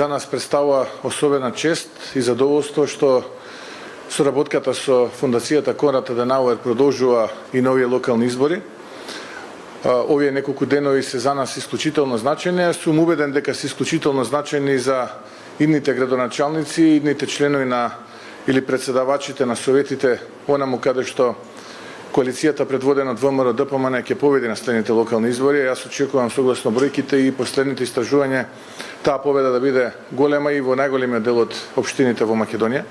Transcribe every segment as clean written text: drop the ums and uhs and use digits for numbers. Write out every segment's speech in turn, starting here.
За нас представува особена чест и задоволство што соработката со Фондацијата Конрад Аденауер продолжува и на овие локални избори. Овие неколку денови се за нас исклучително значајни, сум убеден дека се исклучително значајни за идните градоначалници, идните членови на или председавачите на советите, онаму каде што коалицијата предводена од ВМРО ДПМН ќе победи на следните локални избори. Јас очекувам согласно бројките и последните истражувања таа победа да биде голема и во најголемиот дел од општините во Македонија.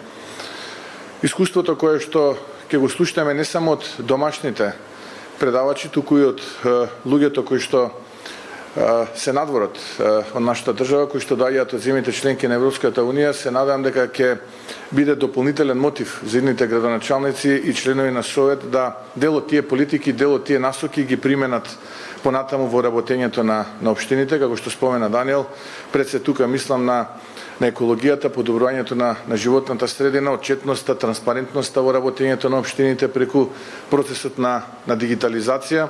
Искуството кое што ќе го слушнеме не само од домашните предавачи, туку и од луѓето кои што се надворот од нашата држава, кои што доаѓаат од земјите членки на Европската Унија, се надевам дека ќе биде дополнителен мотив за идните градоначалници и членови на Совет да дел од тие политики, дел од тие насоки ги применат понатаму во работењето на општините, како што спомена Даниел. Пред се тука мислам на екологијата, подобрувањето на животната средина, отчетноста, транспарентноста во работењето на општините преку процесот на дигитализација.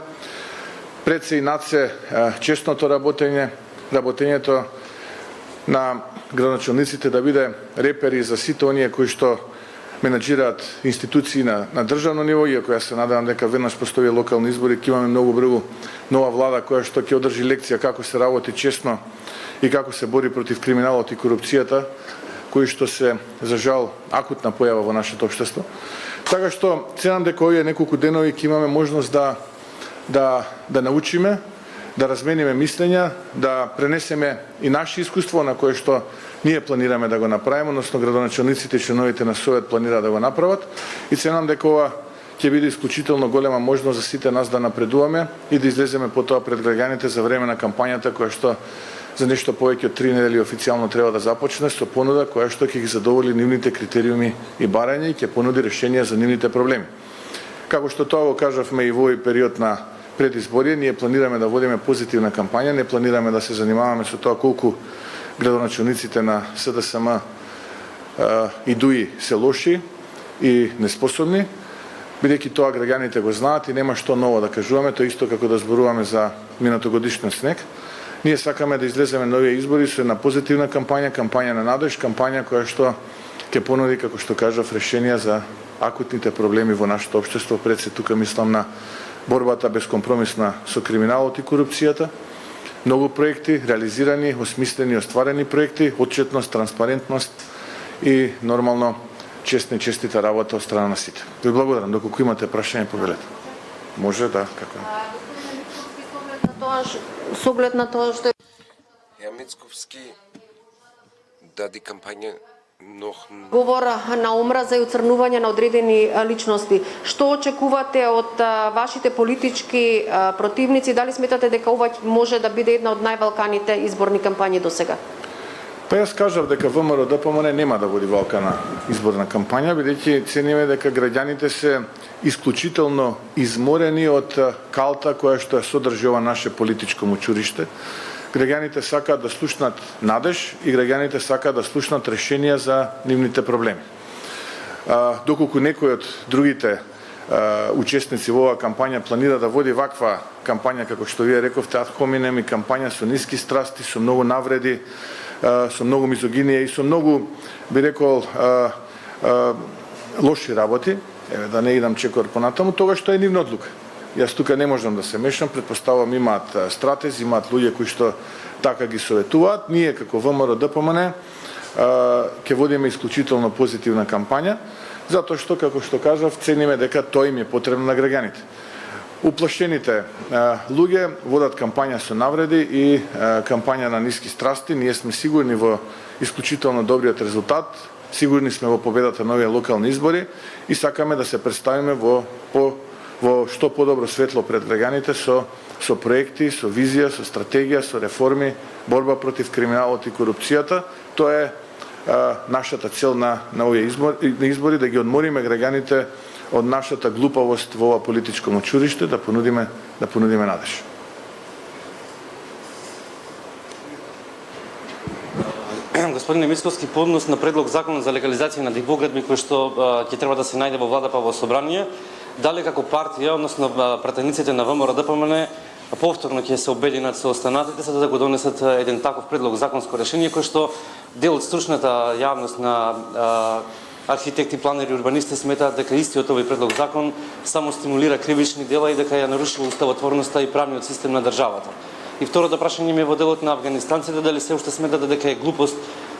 Пред се и над се честното работењето на градоначалниците да биде репери за сите оние кои што менаџираат институции на државно ниво, иако јас се надевам дека веднаш постои локални избори, ќе имаме многу брзо нова влада која што ќе одржи лекција како се работи честно и како се бори против криминалот и корупцијата, кои што се за жал акутна појава во нашето општество. Така што ценам дека овие неколку денови ќе имаме можност да научиме, да размениме мислења, да пренесеме и наше искуство на кое што ние планираме да го направиме, односно градоначалниците и членовите на Совет планираат да го направат, и ценам дека ова ќе биде исклучително голема можност за сите нас да напредуваме и да излеземе потоа пред граѓаните за време на кампањата која што за нешто повеќе од 3 недели официјално треба да започне со понуда која што ќе ги задоволи нивните критериуми и барања и ќе понуди решенија за нивните проблеми. Како што тоа го кажавме и во овој период на предизборие, ние планираме да водиме позитивна кампања, не планираме да се занимаваме со тоа колку градоначалниците на СДСМ и ДУИ се лоши и неспособни, бидејќи тоа граѓаните го знаат и нема што ново да кажуваме, тоа исто како да зборуваме за минатогодишниот снег. Ние сакаме да излеземе на овие избори со една позитивна кампања на надеж, кампања која што ќе понуди, како што кажав, решенија за акутните проблеми во нашето општество. Пред се тука мислам на борбата безкомпромисна со криминалот и корупцијата, многу проекти реализирани, осмислени, остварени проекти, отчетност, транспарентност и нормално честита работа од страна на сите. Ви благодарам. Доколку имате прашање, повелете. Може да, како е. С оглед на тоа што Мицковски даде кампања говора на омраза и оцрнување на одредени личности. Што очекувате од вашите политички противници? Дали сметате дека ова може да биде една од највалканите изборни кампањи досега? Па јас кажав дека ВМРО ДПМН нема да води валкана изборна кампања, бидејќи цениме дека граѓаните се исклучително изморени од калта која што содржи ова наше политичко мучуриште. Граѓаните сакаат да слушнат надеж и граѓаните сакаат да слушнат решенија за нивните проблеми. Доколку некој од другите учесници во оваа кампања планира да води ваква кампања, како што вие рековте, ad hominem, и кампања со ниски страсти, со многу навреди, со многу мизогинија и со многу, би рекол, лоши работи, да не идам чекор понатаму, тогаш тоа е нивна одлука. Јас тука не можам да се мешам, претпоставам имаат стратези, имаат луѓе кои што така ги советуваат. Ние како ВМРО ДПМН ќе водиме исклучително позитивна кампања, затоа што, како што кажав, цениме дека тоа им е потребно на граѓаните. Уплашените луѓе водат кампања со навреди и кампања на ниски страсти. Ние сме сигурни во исклучително добриот резултат, сигурни сме во победата на овие локални избори и сакаме да се представиме во што подобро светло пред граѓаните со проекти, со визија, со стратегија, со реформи, борба против криминалот и корупцијата. Тоа е нашата цел на овие избори, да ги одмориме граѓаните од нашата глупавост во ова политичко мочуриште, да понудиме надеж. Господин Мицковски, по однос на предлог закон за легализација на дивоградби кој што ќе треба да се најде во влада па во собрание, дали како партија, односно пратениците на ВМРО ДПМН, повторно ќе се обединат со останатите за да го донесат еден таков предлог законско решение кој што дел од стручната јавност на архитекти, планери и урбанисти сметаат дека истиот овој предлог закон само стимулира кривични дела и дека ја нарушува уставотворноста и правниот систем на државата. И второто прашање ми е во делот на афганистанците, дали се уште сметате дека е глупост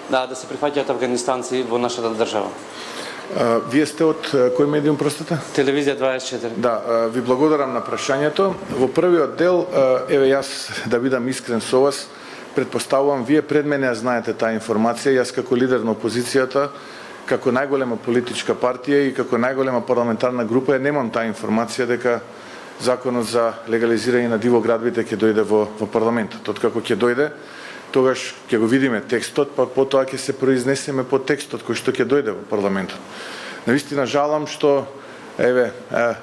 да се прифаќаат афганистанци во нашата држава? Вие сте од кој медиум, простите? Телевизија 24. Да, ви благодарам на прашањето. Во првиот дел, еве јас да бидам искрен со вас, предпоставувам, вие пред мене ја знаете таа информација, јас како лидер на опозицијата, како најголема политичка партија и како најголема парламентарна група, немам таа информација дека законот за легализирање на дивоградбите ќе дојде во парламентот. Откако ќе дојде, тогаш ќе го видиме текстот, па потоа ќе се произнесеме по текстот кој што ќе дојде во парламентот. Навистина жалам што еве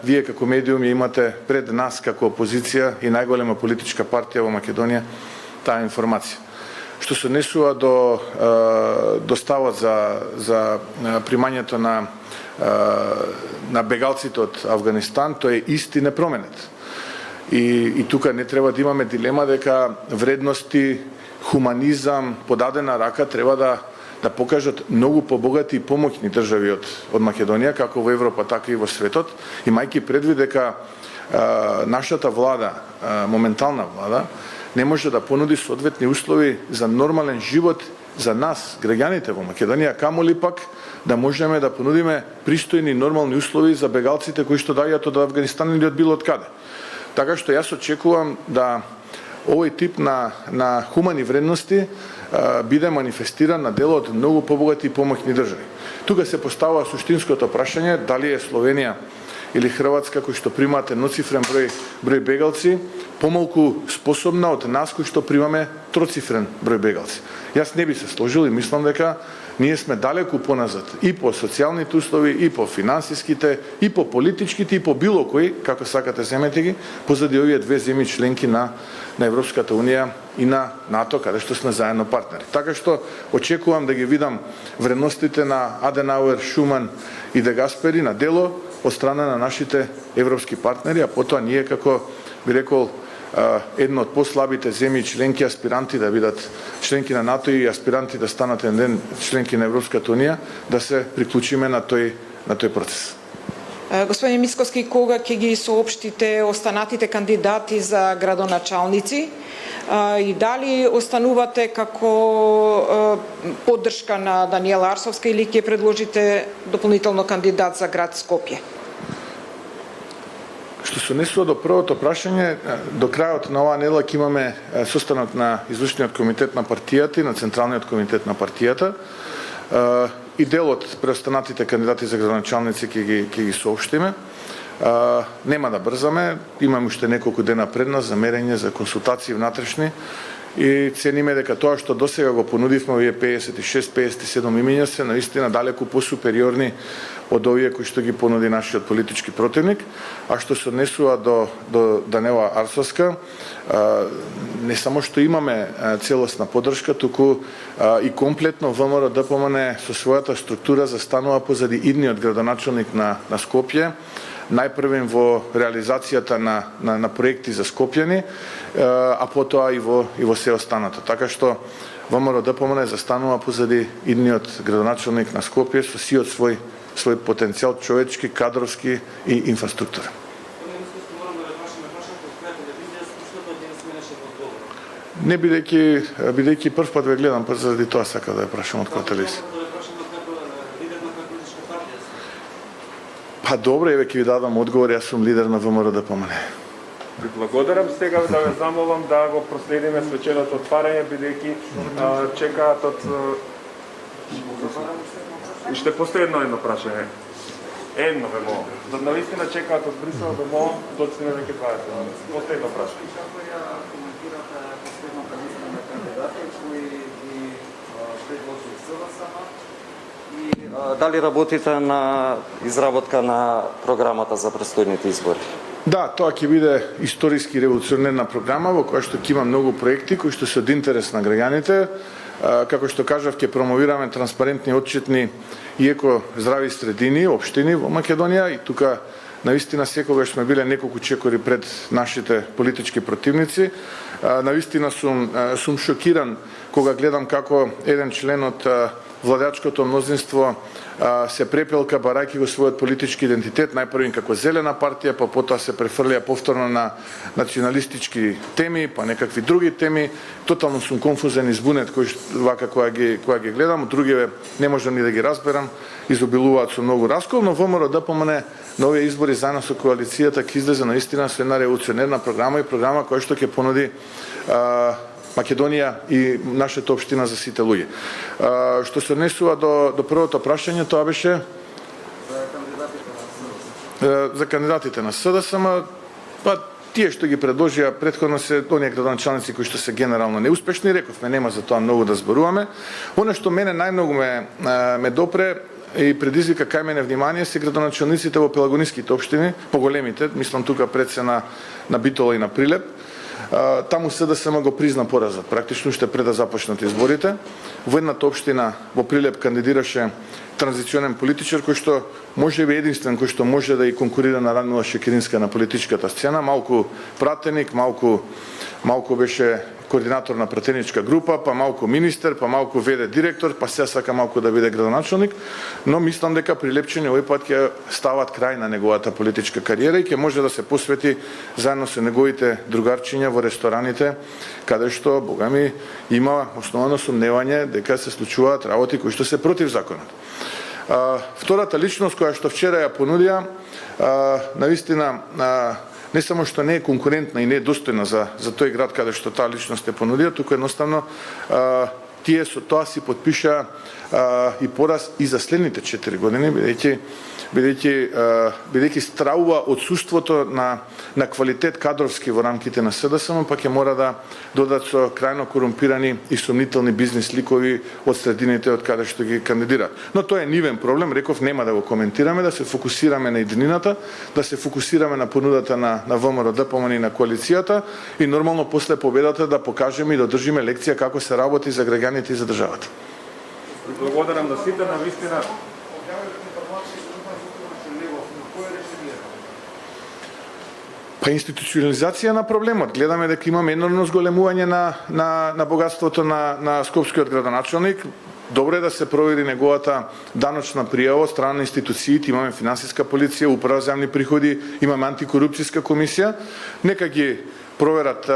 вие како медиум имате пред нас како опозиција и најголема политичка партија во Македонија таа информација. Што се однесува до ставот за примањето на бегалците од Авганистан, тој е исти непроменет. И тука не треба да имаме дилема дека вредности, хуманизам, подадена рака треба да покажат многу побогати и помоќни држави од Македонија, како во Европа, така и во светот, имајќи предвид дека нашата влада, моментална влада, не може да понуди соодветни услови за нормален живот за нас, граѓаните во Македонија, камоли пак да можеме да понудиме пристојни нормални услови за бегалците кои што доаѓаат од Авганистан или од било од каде. Така што јас очекувам да овој тип на хумани вредности биде манифестиран на дело од многу побогати и помоќни држави. Тука се поставува суштинското прашање дали е Словенија или Хрватска кои што примаат едноцифрен број бегалци помалку способна од нас кои што примаме троцифрен број бегалци. Јас не би се сложил и мислам дека ние сме далеку поназад и по социјалните услови, и по финансиските, и по политичките, и по било кој, како сакате земете ги, позади овие две земји членки на Европската Унија и на НАТО, каде што сме заедно партнери. Така што очекувам да ги видам вредностите на Аденауер, Шуман и Де Гаспери на дело од страна на нашите европски партнери, а потоа ние како би рекол едно од послабите земји членки аспиранти да бидат членки на НАТО и аспиранти да станат еден ден членки на Европската Унија, да се приклучиме на тој процес. Господин Мицкоски, кога ќе ги соопштите останатите кандидати за градоначалници и дали останувате како поддршка на Даниела Арсовска или ќе предложите дополнително кандидат за град Скопје? Што се однесува до првото прашање, до крајот на оваа недела ќе имаме состанок на извршниот комитет на партијата и на централниот комитет на партијата. И дел од преостанатите кандидати за градоначалници ќе ги соопштиме. Нема да брзаме, имаме уште неколку дена пред нас за мерење, за консултации внатрешни и цениме дека тоа што досега го понудивме, овие 56-57 имиња се наистина далеку посупериорни од овие кои што ги понуди нашиот политички противник. А што се однесува до Даниела Арсовска, не само што имаме целосна поддршка, туку и комплетно ВМРО-ДПМН со својата структура застанува позади идниот градоначалник на Скопје, најпрвен во реализацијата на проекти за Скопјани, а потоа и во се останато. Така што ВМРО-ДПМН застанува позади идниот градоначалник на Скопје со сиот свој потенцијал човечки, кадровски и инфраструктура. Не бидејќи прв пат ве гледам, па заради тоа сакам да ја прашам од која телевизија. Па добре, еве ќе ви дадам одговор, јас сум лидер на ВМРО-ДПМН. Ви благодарам, сега да ве замолам да го проследиме свеченото отварање, бидејќи чекаат од... Уште последно едно прашање. Едно ве молам. За навистина чекаат од Брисел до молам, доцне веќе 20 минути. Последно прашање. Како ја коментирате последната листа на кандидати кои ги предложи СВСМ и дали работите на изработка на програмата за престојните избори? Да, тоа ќе биде историски револуционерна програма во која што ќе има многу проекти кои што се од интерес на граѓаните. Како што кажав, ќе промовираме транспарентни, отчетни и еко здрави средини, општини во Македонија и тука Навистина секогаш сме биле неколку чекори пред нашите политички противници. Навистина сум шокиран кога гледам како еден член од владачкото мнозинство се препелка барајќи го својот политички идентитет, најпрво како Зелена партија, па потоа се префрлија повторно на националистички теми, па некакви други теми. Тотално сум конфузен и збунет вака кога ги гледам, другиве не можам ни да ги разберам, изобилуваат со многу раскол, но ВМРО ДПМН на овие избори заедно со коалицијата ќе излезе наистина со една револуционерна програма и програма која што ќе понуди Македонија и нашата општина за сите луѓе. Што се однесува до првото прашање, тоа беше за кандидатите на СДСМ, па тие што ги предложија претходно се оние градоначалници кои што се генерално неуспешни, рековме нема за тоа многу да зборуваме. Оно што мене најмногу ме допре и предизвика кај мене внимание се градоначалниците во пелагониските општини, поголемите, мислам тука пред се на Битола и на Прилеп. Таму СДСМ го призна поразот, практично уште пред да започнат изборите. Во едната општина во Прилеп кандидираше транзиционен политичар кој што можеби единствен кој што може да и конкурира на Радмила Шекеринска на политичката сцена, малку пратеник, малку беше координатор на пратеничка група, па малку министер, па малку ВД директор, па сега сака малку да биде градоначалник, но мислам дека Прилепчани овој пат ќе стават крај на неговата политичка кариера и ќе може да се посвети заедно со неговите другарчиња во рестораните, каде што, богами, има основано сомневање дека се случуваат работи кои што се против законот. Втората личност која што вчера ја понудија, навистина не само што не е конкурентна и не е достојна за тој град каде што таа личност е понудија, туку едноставно тие со тоа си подпиша и пораз и за следните 4 години, бидејќи стравува отсуството на квалитет кадровски во рамките на СДСМ, па ќе мора да додат со крајно корумпирани и сомнителни бизнис ликови од средините од каде што ги кандидираат. Но тоа е нивен проблем, реков нема да го коментираме, да се фокусираме на иднината, да се фокусираме на понудата на ВМРО ДПМН и на коалицијата и нормално после победата да покажеме и да одржиме лекција како се работи за граѓаните и за државата. Благодарам на сите, на вистина. Па институционализација на проблемот. Гледаме дека имаме енормно зголемување на богатството на скопскиот градоначалник. Добро е да се провери неговата даночна пријава од страна на институциите, имаме финансиска полиција, управа за јавни приходи, имаме антикорупцијска комисија. Нека ги проверат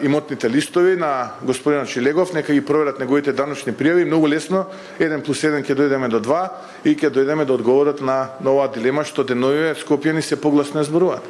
имотните листови на господинот Шилегов, нека ги проверат неговите даночни пријави. Многу лесно, 1+1 ќе дојдеме до 2 и ќе дојдеме до одговорот на оваа дилема што деновиве скопјани се погласно зборуваат.